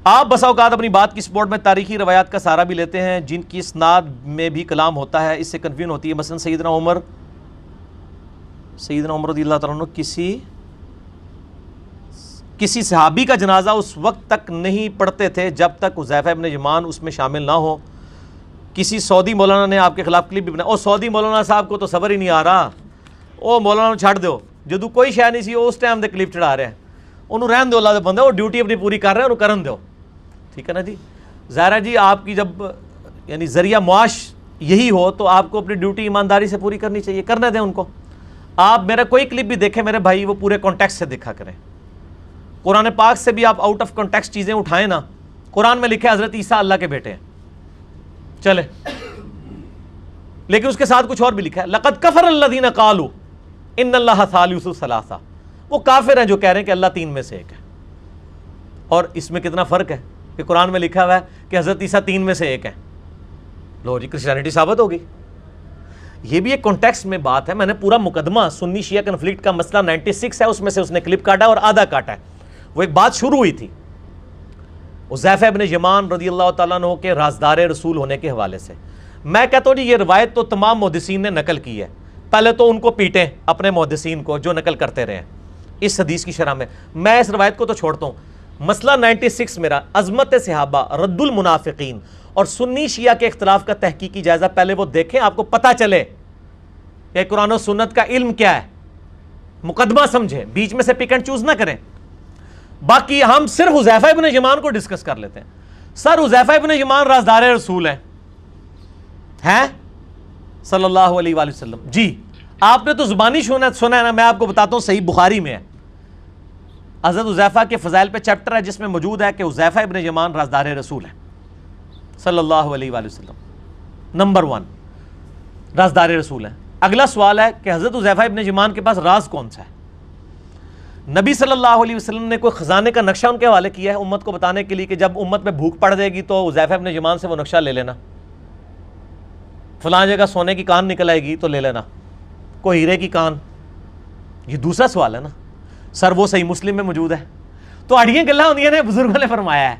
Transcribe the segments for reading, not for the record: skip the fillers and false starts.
آپ بسا اوقات اپنی بات کی سپورٹ میں تاریخی روایات کا سہارا بھی لیتے ہیں جن کی اسناد میں بھی کلام ہوتا ہے، اس سے کنفیوژن ہوتی ہے. مثلا سیدنا عمر رضی اللہ تعالیٰ عنہ کسی صحابی کا جنازہ اس وقت تک نہیں پڑھتے تھے جب تک حذیفہ ابن یمان اس میں شامل نہ ہو. کسی سعودی مولانا نے آپ کے خلاف کلپ بھی بنایا. او سعودی مولانا صاحب کو تو صبر ہی نہیں آ رہا، او مولانا چھڑ دو جدو کوئی شے نہیں سی اس ٹائم دے کلپ چڑھا رہے ہیں. انہوں رہن دو، اللہ دے بندے، وہ ڈیوٹی اپنی پوری کر رہے ہیں، انہوں کرن دو. ٹھیک ہے نا جی. ظاہر ہے جی آپ کی جب یعنی ذریعہ معاش یہی ہو تو آپ کو اپنی ڈیوٹی ایمانداری سے پوری کرنی چاہیے، کرنے دیں ان کو. آپ میرا کوئی کلپ بھی دیکھیں میرے بھائی، وہ پورے کانٹیکسٹ سے دیکھا کریں. قرآن پاک سے بھی آپ آؤٹ آف کانٹیکسٹ چیزیں اٹھائیں نا. قرآن میں لکھے حضرت عیسیٰ اللہ کے بیٹے ہیں، چلے، لیکن اس کے ساتھ کچھ اور بھی لکھا ہے، لقد کفر الذین قالوا ان اللہ ثالث ثلاثہ. وہ کافر ہیں جو کہہ رہے ہیں کہ اللہ تین میں سے ایک ہے. اور اس میں کتنا فرق ہے کہ قرآن میں لکھا ہوا ہے کہ حضرت عیسیٰ تین میں سے ایک ہے. لو جی کرسچینٹی ثابت ہوگی. یہ بھی ایک کانٹیکسٹ میں بات ہے. میں نے پورا مقدمہ سنی شیعہ کنفلکٹ کا مسئلہ 96 ہے، اس میں سے اس نے کلپ کاٹا اور آدھا کاٹا ہے. وہ ایک بات شروع ہوئی تھی حذیفہ ابن یمان رضی اللہ تعالیٰ عنہ کے رازدار رسول ہونے کے حوالے سے. میں کہتا ہوں جی یہ روایت تو تمام محدثین نے نقل کی ہے. پہلے تو ان کو پیٹیں اپنے محدثین کو جو نقل کرتے رہے ہیں اس حدیث کی شرح میں. میں اس روایت کو تو چھوڑتا ہوں. مسئلہ 96 میرا عظمت صحابہ، رد المنافقین اور سنی شیعہ کے اختلاف کا تحقیقی جائزہ پہلے وہ دیکھیں، آپ کو پتہ چلے کہ قرآن و سنت کا علم کیا ہے. مقدمہ سمجھیں، بیچ میں سے پک اینڈ چوز نہ کریں. باقی ہم صرف حذیفہ ابن یمان کو ڈسکس کر لیتے ہیں. سر حذیفہ ابن یمان رازدار رسول ہیں صلی اللہ علیہ وآلہ وسلم. جی آپ نے تو زبانی سنا ہے نا. میں آپ کو بتاتا ہوں، صحیح بخاری میں ہے، حضرت حذیفہ کے فضائل پہ چیپٹر ہے جس میں موجود ہے کہ حذیفہ ابن یمان رازدار رسول ہیں صلی اللہ علیہ وآلہ وسلم. نمبر 1 رازدار رسول ہیں. اگلا سوال ہے کہ حضرت حذیفہ ابن یمان کے پاس راز کون سا ہے؟ نبی صلی اللہ علیہ وسلم نے کوئی خزانے کا نقشہ ان کے حوالے کیا ہے امت کو بتانے کے لیے کہ جب امت میں بھوک پڑ جائے گی تو حذیفہ ابن یمان سے وہ نقشہ لے لینا، فلاں جگہ سونے کی کان نکل آئے گی تو لے لینا، کوئی ہیرے کی کان. یہ دوسرا سوال ہے نا. سر وہ صحیح مسلم میں موجود ہے. تو اڑیاں گلہ ہوندیاں نے، بزرگوں نے فرمایا ہے،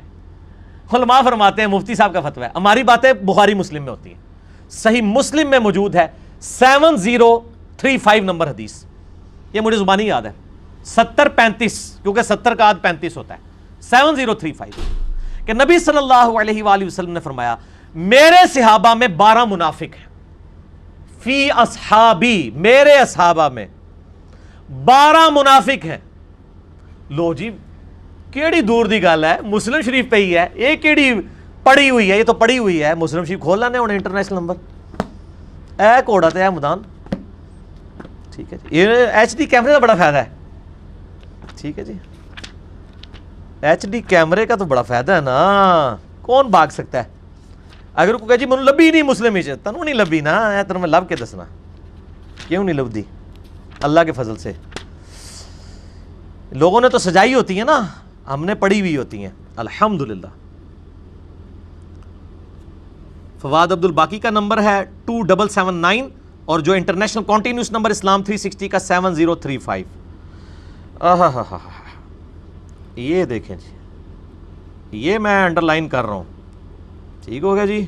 علماء فرماتے ہیں، مفتی صاحب کا فتویٰ ہے. ہماری باتیں بخاری مسلم میں ہوتی ہیں. صحیح مسلم میں موجود ہے 7035 نمبر حدیث. یہ مجھے زبانی یاد ہے، 7035 کیونکہ 70 کا عدد 35 ہوتا ہے. 7035 کہ نبی صلی اللہ علیہ وآلہ وسلم نے فرمایا میرے صحابہ میں 12 منافق ہیں. فی اصحابی، میرے اصحابہ میں 12 منافق ہیں. لو جی کیڑی دور دی گل ہے، مسلم شریف پہ ہی ہے. یہ کیڑی پڑھی ہوئی ہے؟ یہ تو پڑھی ہوئی ہے. مسلم شریف کھول لینے ہونے انٹرنیشنل نمبر اے کوڑا تے اے مدان. ٹھیک ہے جی. یہ ایچ ڈی کیمرے کا بڑا فائدہ ہے. ٹھیک ہے جی، ایچ ڈی کیمرے کا تو بڑا فائدہ ہے نا. کون بھاگ سکتا ہے؟ اگر کوئی کہے جی منو لبھی نہیں مسلم ہی تنوں نہیں لبھی نا، اے تنوں میں لب کے دسنا کیوں نہیں لبھی. اللہ کے فضل سے لوگوں نے تو سجائی ہوتی ہے نا، ہم نے پڑھی ہوئی ہوتی ہیں الحمدللہ. فواد عبد الباقی کا نمبر ہے 2779 اور جو انٹرنیشنل کانٹینیوس نمبر اسلام 360 کا 7035. یہ دیکھیں جی، یہ میں انڈر لائن کر رہا ہوں. ٹھیک ہو گیا جی.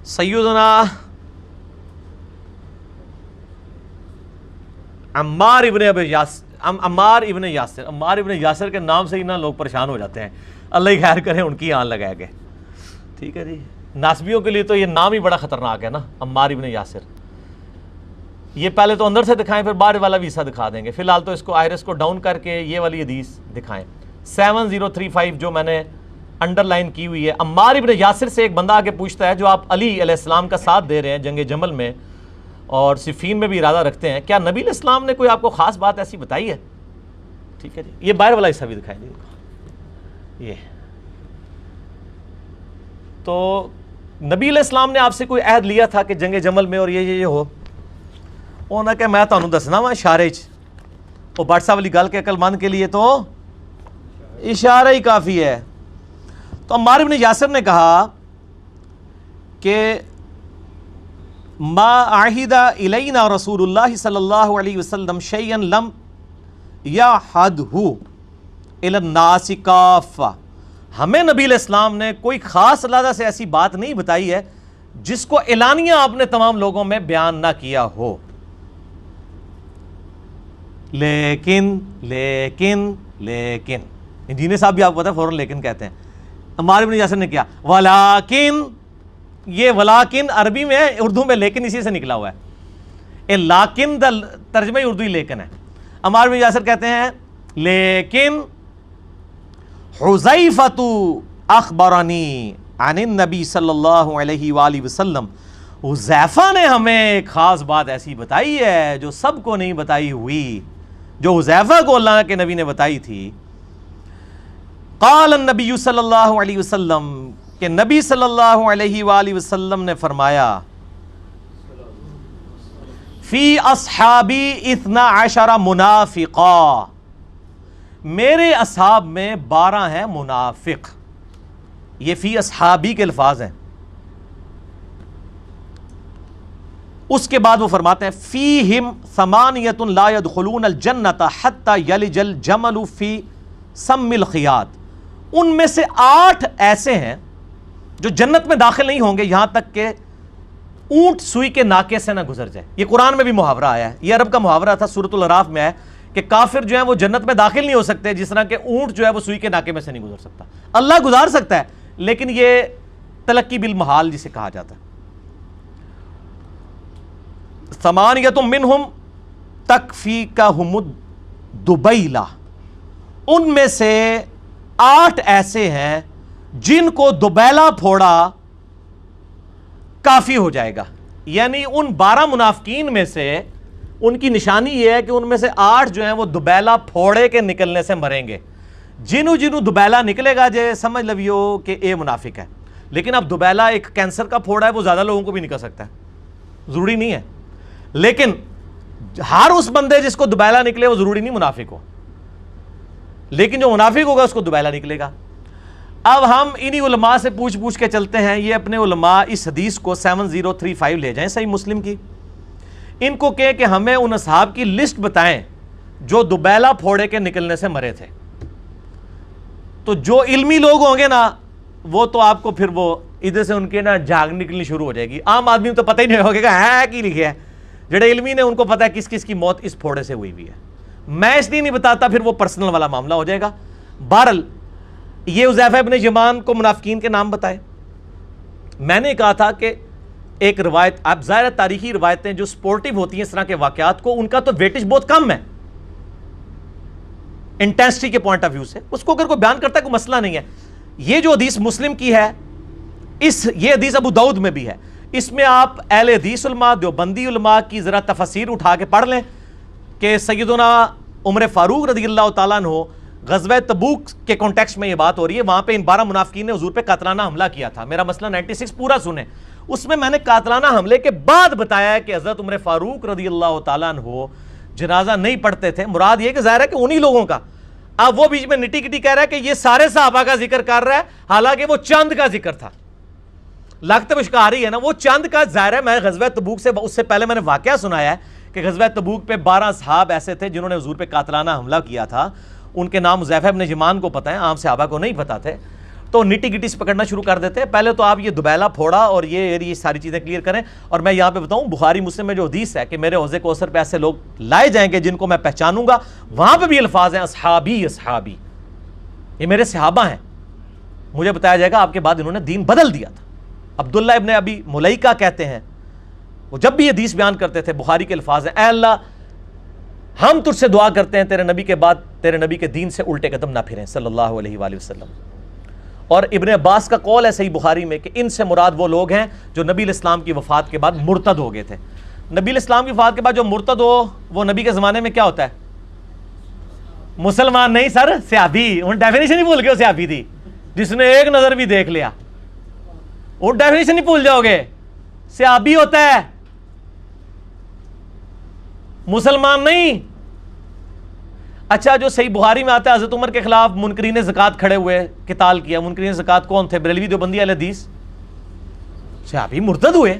سیدنا عمار ابن یاسر کے نام سے ہی نا لوگ پریشان ہو جاتے ہیں. اللہ ہی خیر کرے، ان کی آن لگائے گئے. ٹھیک ہے جی. ناسبیوں کے لیے تو یہ نام ہی بڑا خطرناک ہے نا، عمار ابن یاسر. یہ پہلے تو اندر سے دکھائیں پھر باہر والا ویسا دکھا دیں گے. فی الحال تو اس کو آئرس کو ڈاؤن کر کے یہ والی حدیث دکھائیں. 7035 جو میں نے انڈر لائن کی ہوئی ہے. عمار ابن یاسر سے ایک بندہ آگے پوچھتا ہے جو آپ علی علیہ السلام کا ساتھ دے رہے ہیں جنگ جمل میں اور صفین میں بھی ارادہ رکھتے ہیں، کیا نبی علیہ السلام نے کوئی آپ کو خاص بات ایسی بتائی ہے؟ ٹھیک ہے جی. یہ باہر والا حصہ بھی دکھائیں گے. یہ تو نبی علیہ السلام نے آپ سے کوئی عہد لیا تھا کہ جنگ جمل میں اور یہ ہو. انہوں نے کہ میں تانوں دسنا وا اشارے چ، وہ بٹسا والی گل کے عقل مند کے لیے تو اشارہ ہی کافی ہے. تو عمار ابن یاسر نے کہا کہ ما عہد الینا رسول اللہ صلی اللہ علیہ وسلم شیئا لم یحدہ الی الناس کافہ، ہمیں نبی علیہ السلام نے کوئی خاص علیحدہ سے ایسی بات نہیں بتائی ہے جس کو اعلانیہ آپ نے تمام لوگوں میں بیان نہ کیا ہو. لیکن انجینئر صاحب بھی آپ کو پتا ہے فوراً لیکن کہتے ہیں. عمار بن یاسر نے کیا ولیکن، یہ ولیکن عربی میں ہے، اردو میں لیکن اسی سے نکلا ہوا ہے. لیکن ترجمہ اردوی لیکن ہے. عمار بن یاسر کہتے ہیں لیکن حذیفۃ اخبرنی عن النبی صلی اللہ علیہ وآلہ وسلم، حذیفہ نے ہمیں ایک خاص بات ایسی بتائی ہے جو سب کو نہیں بتائی ہوئی، جو حذیفہ کو اللہ کے نبی نے بتائی تھی. قال النبی صلی اللہ علیہ وسلم، کہ نبی صلی اللہ علیہ وآلہ وسلم نے فرمایا فی اصحابی 12 منافقا، میرے اصحاب میں 12 ہیں منافق. یہ فی اصحابی کے الفاظ ہیں. اس کے بعد وہ فرماتے ہیں فیہم 8 لا يدخلون الجنۃ حتی یلج الجمل فی سم الخیاط، ان میں سے 8 ایسے ہیں جو جنت میں داخل نہیں ہوں گے یہاں تک کہ اونٹ سوئی کے ناکے سے نہ گزر جائے. یہ قرآن میں بھی محاورہ آیا ہے، یہ عرب کا محاورہ تھا، سورۃ الاعراف میں ہے کہ کافر جو ہیں وہ جنت میں داخل نہیں ہو سکتے جس طرح کہ اونٹ جو ہے وہ سوئی کے ناکے میں سے نہیں گزر سکتا. اللہ گزار سکتا ہے لیکن یہ تلقی بالمحال جسے کہا جاتا ہے. 8 منہم تکفیکہم الدبیلہ، ان میں سے 8 ایسے ہیں جن کو دبیلا پھوڑا کافی ہو جائے گا. یعنی ان 12 منافقین میں سے ان کی نشانی یہ ہے کہ ان میں سے 8 جو ہیں وہ دبیلا پھوڑے کے نکلنے سے مریں گے. جنوں دبیلا نکلے گا جے سمجھ لویو کہ اے منافق ہے. لیکن اب دبیلا ایک کینسر کا پھوڑا ہے، وہ زیادہ لوگوں کو بھی نکل سکتا ہے، ضروری نہیں ہے. لیکن ہر اس بندے جس کو دبیلا نکلے وہ ضروری نہیں منافق ہو، لیکن جو منافق ہوگا اس کو دبیلا نکلے گا. اب ہم انہی علماء سے پوچھ کے چلتے ہیں. یہ اپنے علماء اس حدیث کو 7035 لے جائیں صحیح مسلم کی، ان کو کہیں کہ ہمیں ان اصحاب کی لسٹ بتائیں جو دبیلا پھوڑے کے نکلنے سے مرے تھے. تو جو علمی لوگ ہوں گے نا وہ تو آپ کو پھر وہ ادھر سے ان کے نا جھاگ نکلنی شروع ہو جائے گی. عام آدمی تو پتہ ہی نہیں ہوگا کہ ہے کی لکھے ہے. جڑے علمی نے ان کو پتہ ہے کس کس کی موت اس پھوڑے سے ہوئی ہے. میں اس لیے نہیں بتاتا، پھر وہ پرسنل والا معاملہ ہو جائے گا. بہرحال یہ حذیفہ ابن یمان کو منافقین کے نام بتائے. میں نے کہا تھا کہ ایک روایت، آپ ظاہر تاریخی روایتیں جو سپورٹیو ہوتی ہیں اس طرح کے واقعات کو، ان کا تو ویٹیج بہت کم ہے انٹینسٹی کے پوائنٹ آف ویو سے. اس کو اگر کوئی بیان کرتا ہے کوئی مسئلہ نہیں ہے. یہ جو حدیث مسلم کی ہے، یہ حدیث ابو داؤد میں بھی ہے. اس میں آپ اہل حدیث علماء، دیوبندی علماء کی ذرا تفاسیر اٹھا کے پڑھ لیں کہ سیدنا عمر فاروق رضی اللہ تعالیٰ عنہ غزوہ تبوک کے کانٹیکسٹ میں یہ بات ہو رہی ہے. وہاں پہ ان 12 منافقین نے حضور پہ قاتلانہ حملہ کیا تھا. میرا مسئلہ 96 پورا سنیں. اس میں نے قاتلانہ حملے کے بعد بتایا ہے کہ حضرت عمر فاروق رضی اللہ تعالیٰ عنہ جنازہ نہیں پڑھتے تھے. مراد یہ کہ ظاہر ہے کہ انہی لوگوں کا. اب وہ بیچ میں نٹی کٹی کہہ رہا ہے کہ یہ سارے صحابہ کا ذکر کر رہا ہے، حالانکہ وہ چند کا ذکر تھا. لگت مشکاری ہے نا، وہ چند کا. ظاہر ہے میں غزوہ تبوک سے اس سے پہلے میں نے واقعہ سنایا ہے کہ غزوہ تبوک پہ 12 صحاب ایسے تھے جنہوں نے حضور پہ قاتلانہ حملہ کیا تھا. ان کے نام حذیفہ ابن یمان کو پتہ ہے، عام صحابہ کو نہیں پتہ تھے. تو نٹی گٹی سے پکڑنا شروع کر دیتے ہیں. پہلے تو آپ یہ دبیلا پھوڑا اور یہ ساری چیزیں کلیئر کریں. اور میں یہاں پہ بتاؤں بخاری مسلم میں جو حدیث ہے کہ میرے حوض کوثر پہ ایسے لوگ لائے جائیں گے جن کو میں پہچانوں گا، وہاں پہ بھی الفاظ ہیں اصحابی اصحابی، یہ میرے صحابہ ہیں. مجھے بتایا جائے گا آپ کے بعد انہوں نے دین بدل دیا تھا. عبداللہ ابن ابی ملیکہ کہتے ہیں، وہ جب بھی حدیث بیان کرتے تھے بخاری کے الفاظ ہیں، اے اللہ ہم تجھ سے دعا کرتے ہیں تیرے نبی کے بعد تیرے نبی کے دین سے الٹے قدم نہ پھریں صلی اللہ علیہ وآلہ وسلم. اور ابن عباس کا قول ہے صحیح بخاری میں کہ ان سے مراد وہ لوگ ہیں جو نبی علیہ السلام کی وفات کے بعد مرتد ہو گئے تھے. نبی علیہ السلام کی وفات کے بعد جو مرتد ہو وہ نبی کے زمانے میں کیا ہوتا ہے؟ مسلمان نہیں سر، صحابی. ان ڈیفینیشن ہی بھول گئے، صحابی تھی جس نے ایک نظر بھی دیکھ لیا. وہ ڈیفینیشن ہی بھول جاؤ گے. صحابی ہوتا ہے، مسلمان نہیں. اچھا جو صحیح بخاری میں آتا ہے حضرت عمر کے خلاف منکرین زکوٰۃ کھڑے ہوئے، قتال کیا. منکرین زکوٰۃ کون تھے؟ بریلوی دیوبندی اہل حدیث. صحابی مرتد ہوئے،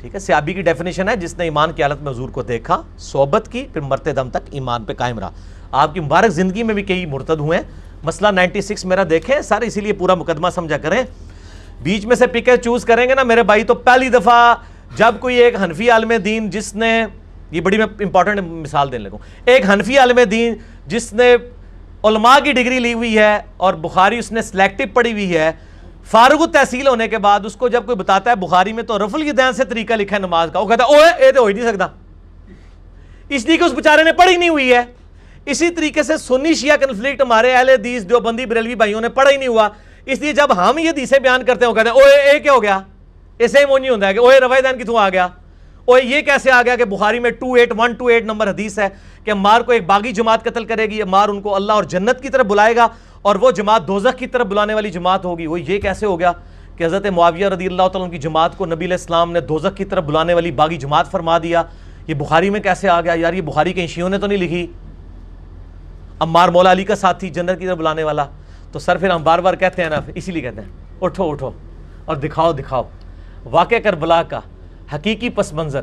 ٹھیک ہے, صحابی کی ڈیفینیشن ہے جس نے ایمان کی حالت میں حضور کو دیکھا, صحبت کی, پھر مرتے دم تک ایمان پہ قائم رہا. آپ کی مبارک زندگی میں بھی کئی مرتد ہوئے ہیں, مسئلہ 96 میرا دیکھیں سارے, اسی لیے پورا مقدمہ سمجھا کریں. بیچ میں سے پکے چوز کریں گے نا میرے بھائی, تو پہلی دفعہ جب کوئی ایک حنفی عالم دین جس نے, یہ بڑی میں امپورٹنٹ مثال دینے لگوں, ایک حنفی عالم دین جس نے علماء کی ڈگری لی ہوئی ہے اور بخاری اس نے سلیکٹو پڑھی ہوئی ہے, فارغ التحصیل ہونے کے بعد اس کو جب کوئی بتاتا ہے بخاری میں تو رفع الیدین سے طریقہ لکھا ہے نماز کا, وہ کہتا ہے اوے اے تو ہو ہی نہیں سکتا, اس لیے کہ اس بیچارے نے پڑھی نہیں ہوئی ہے. اسی طریقے سے سنی شیعہ کنفلکٹ ہمارے اہل حدیث دیوبندی بریلوی بھائیوں نے پڑھا ہی نہیں ہوا, اس لیے جب ہم یہ حدیثیں بیان کرتے ہیں وہ کہتے ہیں اوے اے کیا ہو گیا, ایسے ہی وہ نہیں ہوتا ہے کہ اوے رفع الیدین کتوں آ گیا, اوے یہ کیسے آ گیا کہ بخاری میں 28128 نمبر حدیث ہے کہ عمار کو ایک باغی جماعت قتل کرے گی, عمار ان کو اللہ اور جنت کی طرف بلائے گا اور وہ جماعت دوزخ کی طرف بلانے والی جماعت ہوگی. وہ یہ کیسے ہو گیا کہ حضرت معاویہ رضی اللہ تعالیٰ عنہ کی جماعت کو نبی علیہ السلام نے دوزخ کی طرف بلانے والی باغی جماعت فرما دیا, یہ بخاری میں کیسے آ گیا؟ یار یہ بخاری کہیں شیعوں نے تو نہیں لکھی, عمار مولا علی کا ساتھی جنت کی طرف بلانے والا. تو سر پھر ہم بار بار کہتے ہیں نا, اسی لیے کہتے ہیں اٹھو اٹھو اور دکھاؤ واقعہ کربلا کا حقیقی پس منظر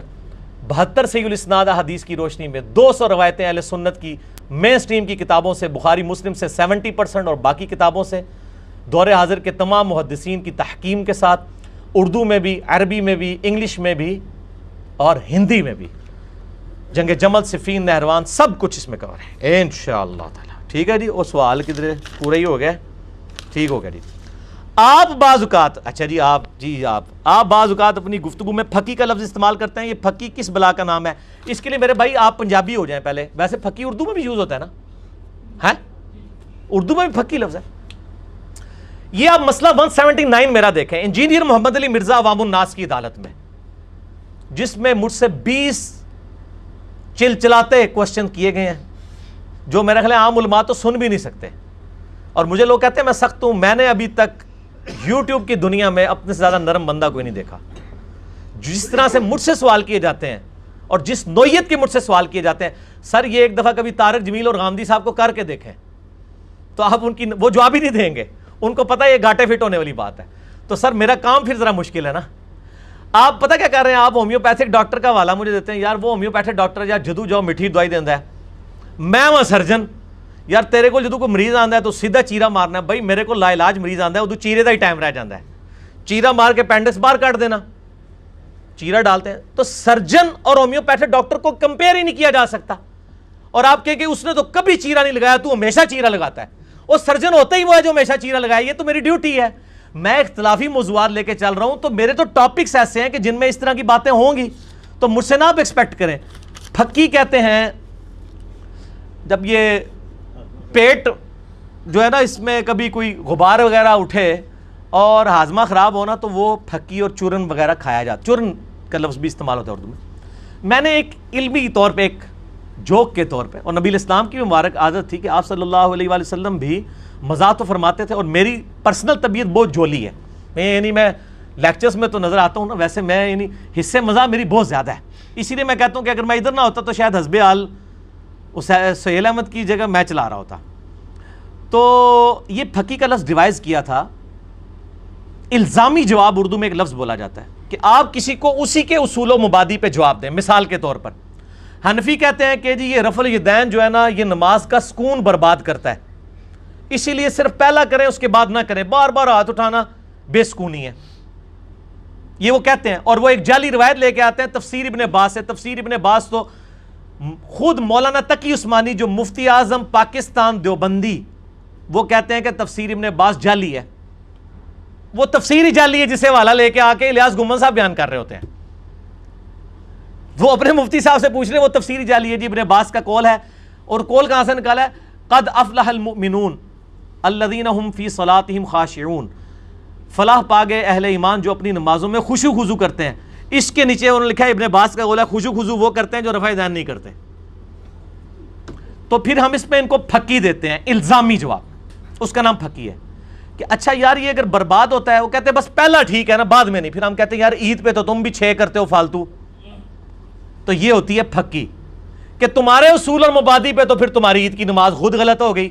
72 صحیح الاسناد حدیث کی روشنی میں 200 روایتیں اہل سنت کی مین سٹریم کی کتابوں سے, بخاری مسلم سے 70% اور باقی کتابوں سے, دور حاضر کے تمام محدثین کی تحکیم کے ساتھ, اردو میں بھی, عربی میں بھی, انگلش میں بھی اور ہندی میں بھی, جنگ جمل, صفین, نہروان, سب کچھ اس میں کور ہے انشاءاللہ تعالی. ٹھیک ہے جی, وہ سوال کدھر پورا ہی ہو گیا, ٹھیک ہو گیا جی. آپ بعض اوقات, اچھا جی آپ بعض اوقات اپنی گفتگو میں پھکی کا لفظ استعمال کرتے ہیں, یہ پھکی کس بلا کا نام ہے؟ اس کے لیے میرے بھائی آپ پنجابی ہو جائیں پہلے, ویسے پھکی اردو میں بھی یوز ہوتا ہے نا, ہے اردو میں بھی پھکی لفظ ہے. یہ آپ مسئلہ 179 میرا دیکھیں, انجینئر محمد علی مرزا عوام الناس کی عدالت میں, جس میں مجھ سے 20 چلچلاتے کوشچن کیے گئے ہیں جو میرا خیال ہے عام علماء تو سن بھی نہیں سکتے, اور مجھے لوگ کہتے ہیں میں سخت ہوں. میں نے ابھی تک یوٹیوب کی دنیا میں اپنے سے زیادہ نرم بندہ کوئی نہیں دیکھا. جس طرح سے مجھ سے سوال کیے جاتے ہیں اور جس نوعیت کے مجھ سے سوال کیے جاتے ہیں, سر یہ ایک دفعہ کبھی طارق جمیل اور غامدی صاحب کو کر کے دیکھیں تو آپ ان کی وہ جواب ہی نہیں دیں گے, ان کو پتہ ہے یہ گاٹے فٹ ہونے والی بات ہے. تو سر میرا کام پھر ذرا مشکل ہے نا. آپ پتہ کیا کر رہے ہیں, آپ ہومیوپیتھک ڈاکٹر کا حوالہ مجھے دیتے ہیں, یار وہ ہومیوپیتھک ڈاکٹر یار جدو جاؤ میٹھی دوائی دینا ہے, میں وہاں سرجن, یار تیرے کو جدو کوئی مریض آندا ہے تو سیدھا چیرا مارنا ہے. بھائی میرے کو لا علاج مریض آندا ہے ادو چیرے کا ہی ٹائم رہ جاتا ہے, چیرا مار کے پینڈس باہر کاٹ دینا, چیرا ڈالتے ہیں. تو سرجن اور ہومیوپیتھک ڈاکٹر کو کمپیئر ہی نہیں کیا جا سکتا. اور آپ کہیں کہ اس نے تو کبھی چیرا نہیں لگایا, تو ہمیشہ چیرا لگاتا ہے. اور سرجن ہوتا ہی وہ ہے جو ہمیشہ چیرا لگایا, یہ تو میری ڈیوٹی ہے. میں اختلافی موضوعات لے کے چل رہا ہوں, تو میرے تو ٹاپکس ایسے ہیں کہ جن میں اس طرح کی باتیں ہوں گی, تو مجھ سے نہ آپ ایکسپیکٹ کریں. پھکی کہتے ہیں جب یہ پیٹ جو ہے نا اس میں کبھی کوئی غبار وغیرہ اٹھے اور ہاضمہ خراب ہونا, تو وہ پھکی اور چورن وغیرہ کھایا جاتا. چورن کا لفظ بھی استعمال ہوتا ہے اردو میں. میں نے ایک علمی طور پہ, ایک جوک کے طور پہ, اور نبی الاسلام کی مبارک عادت تھی کہ آپ صلی اللہ علیہ وآلہ وسلم بھی مزاح تو فرماتے تھے, اور میری پرسنل طبیعت بہت جولی ہے, میں لیکچرز میں تو نظر آتا ہوں نا, ویسے میں حصے مزاح میری بہت زیادہ ہے. اسی لیے میں کہتا ہوں کہ اگر میں ادھر نہ ہوتا تو شاید حزب حال سہیل احمد کی جگہ میں چلا رہا ہوتا. تو یہ پھکی کا لفظ ڈیوائز کیا تھا. الزامی جواب اردو میں ایک لفظ بولا جاتا ہے کہ آپ کسی کو اسی کے اصول و مبادی پہ جواب دیں. مثال کے طور پر حنفی کہتے ہیں کہ جی یہ رفع الیدین جو ہے نا یہ نماز کا سکون برباد کرتا ہے, اسی لیے صرف پہلا کریں اس کے بعد نہ کریں, بار بار ہاتھ اٹھانا بے سکونی ہے, یہ وہ کہتے ہیں. اور وہ ایک جعلی روایت لے کے آتے ہیں تفسیر ابن عباس سے. تفسیر ابن عباس تو خود مولانا تقی عثمانی جو مفتی اعظم پاکستان دیوبندی, وہ کہتے ہیں کہ تفسیر ابن عباس جعلی ہے. وہ تفسیر ہی جعلی ہے جسے حوالہ لے کے آ کے الیاس گمن صاحب بیان کر رہے ہوتے ہیں. وہ اپنے مفتی صاحب سے پوچھ رہے ہیں, وہ تفسیر ہی جعلی ہے جی, ابن عباس کا قول ہے. اور قول کہاں سے نکالا ہے؟ قد افلح المؤمنون الذین هم فی صلاتهم خاشعون, فلاح پا گئے اہل ایمان جو اپنی نمازوں میں خشوع خضوع کرتے ہیں. اس کے نیچے انہوں نے لکھا ہے ابن عباس کا قول ہے خشوع خضوع وہ کرتے ہیں جو رفع الیدین نہیں کرتے. تو پھر ہم اس میں ان کو پھکی دیتے ہیں, الزامی جواب, اس کا نام پھکی ہے. کہ اچھا یار یہ اگر برباد ہوتا ہے, وہ کہتے ہیں بس پہلا ٹھیک ہے نا, بعد میں نہیں. پھر ہم کہتے ہیں یار عید پہ تو تم بھی 6 کرتے ہو فالتو. تو یہ ہوتی ہے پھکی کہ تمہارے اصول اور مبادی پہ تو پھر تمہاری عید کی نماز خود غلط ہو گئی.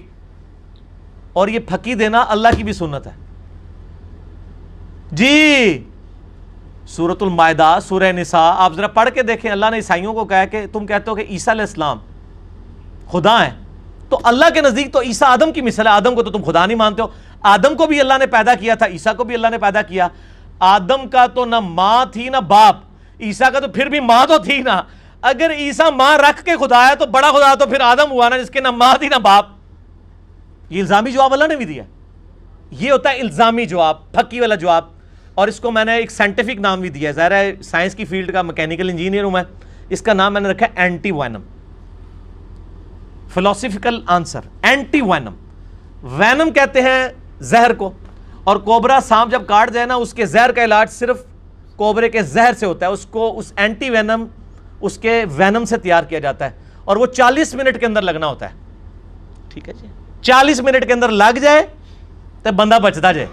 اور یہ پھکی دینا اللہ کی بھی سنت ہے جی. سورۃ المائدہ، سورہ نساء، آپ ذرا پڑھ کے دیکھیں. اللہ نے عیسائیوں کو کہا کہ تم کہتے ہو کہ عیسیٰ علیہ السلام خدا ہیں، تو اللہ کے نزدیک تو عیسیٰ آدم کی مثل ہے. آدم کو تو تم خدا نہیں مانتے ہو. آدم کو بھی اللہ نے پیدا کیا تھا، عیسیٰ کو بھی اللہ نے پیدا کیا. آدم کا تو نہ ماں تھی نہ باپ، عیسیٰ کا تو پھر بھی ماں تو تھی نا. اگر عیسیٰ ماں رکھ کے خدا ہے تو بڑا خدا تو پھر آدم ہوا نا، جس کے نہ ماں تھی نہ باپ. یہ الزامی جواب اللہ نے بھی دیا. یہ ہوتا ہے الزامی جواب، پھکی والا جواب. اور اس کو میں نے ایک سائنٹیفک نام بھی دیا ہے. ظاہر ہے سائنس کی فیلڈ کا میکینیکل انجینئر ہوں میں. اس کا نام میں نے رکھا ہے anti venom. Philosophical answer, anti venom. Venom کہتے ہیں زہر کو، اور کوبرا سانپ جب کاٹ جائے نا، اس کے زہر کا علاج صرف کوبرے کے زہر سے ہوتا ہے. اس کو اس اینٹی وینم اس کے وینم سے تیار کیا جاتا ہے، اور وہ 40 منٹ کے اندر لگنا ہوتا ہے. ٹھیک ہے جی، 40 منٹ کے اندر لگ جائے تو بندہ بچتا جائے،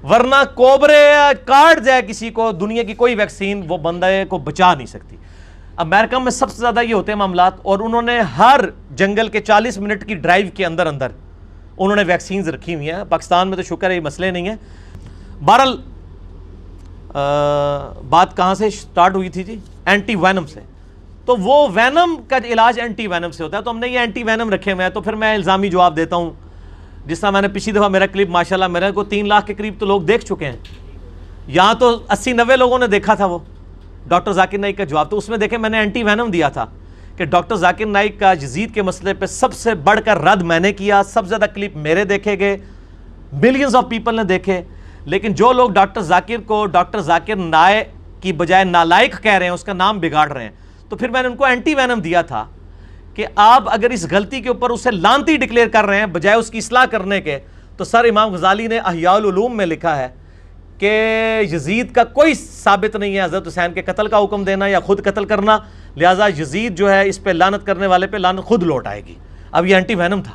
ورنہ کوبرے کاٹ جائے کسی کو، دنیا کی کوئی ویکسین وہ بندے کو بچا نہیں سکتی. امریکہ میں سب سے زیادہ یہ ہوتے ہیں معاملات، اور انہوں نے ہر جنگل کے 40 منٹ کی ڈرائیو کے اندر انہوں نے ویکسینز رکھی ہوئی ہیں. پاکستان میں تو شکر ہے یہ مسئلے نہیں ہیں. بہرحال بات کہاں سے سٹارٹ ہوئی تھی جی؟ اینٹی وینم سے. تو وہ وینم کا علاج اینٹی وینم سے ہوتا ہے، تو ہم نے یہ اینٹی وینم رکھے ہوئے ہیں. تو پھر میں الزامی جواب دیتا ہوں. جس طرح میں نے پچھلی دفعہ میرا کلپ ماشاءاللہ میرے کو 3 لاکھ کے قریب تو لوگ دیکھ چکے ہیں. یہاں تو 80-90 لوگوں نے دیکھا تھا وہ ڈاکٹر ذاکر نائک کا جواب. تو اس میں دیکھیں میں نے اینٹی وینم دیا تھا کہ ڈاکٹر ذاکر نائک کا یزید کے مسئلے پہ سب سے بڑھ کر رد میں نے کیا. سب سے زیادہ کلپ میرے دیکھے گئے، ملینز آف پیپل نے دیکھے. لیکن جو لوگ ڈاکٹر ذاکر کو ڈاکٹر ذاکر نائک کی بجائے نالائق کہہ رہے ہیں، اس کا نام بگاڑ رہے ہیں، تو پھر میں نے ان کو اینٹی وینم دیا تھا کہ آپ اگر اس غلطی کے اوپر اسے لعنتی ڈکلیئر کر رہے ہیں بجائے اس کی اصلاح کرنے کے، تو سر امام غزالی نے احیاء العلوم میں لکھا ہے کہ یزید کا کوئی ثابت نہیں ہے حضرت حسین کے قتل کا حکم دینا یا خود قتل کرنا، لہٰذا یزید جو ہے اس پہ لعنت کرنے والے پہ لعنت خود لوٹ آئے گی. اب یہ اینٹی وینم تھا.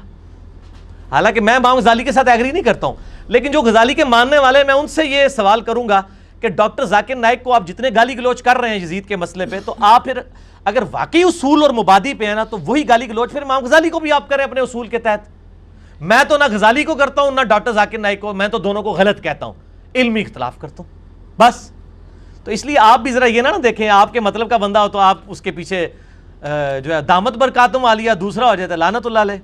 حالانکہ میں امام غزالی کے ساتھ ایگری نہیں کرتا ہوں، لیکن جو غزالی کے ماننے والے، میں ان سے یہ سوال کروں گا کہ ڈاکٹر ذاکر نائک کو آپ جتنے گالی گلوچ کر رہے ہیں یزید کے مسئلے پہ، تو آپ پھر اگر واقعی اصول اور مبادی پہ ہے نا، تو وہی گالی گلوچ پھر امام غزالی کو بھی آپ کریں اپنے اصول کے تحت. میں تو نہ غزالی کو کرتا ہوں نہ ڈاکٹر ذاکر نائک کو، میں تو دونوں کو غلط کہتا ہوں، علمی اختلاف کرتا ہوں بس. تو اس لیے آپ بھی ذرا یہ نہ دیکھیں آپ کے مطلب کا بندہ ہو تو آپ اس کے پیچھے جو ہے دامت برکاتم عالیہ دوسرا ہو جاتا ہے، لعنت اللہ علیہ.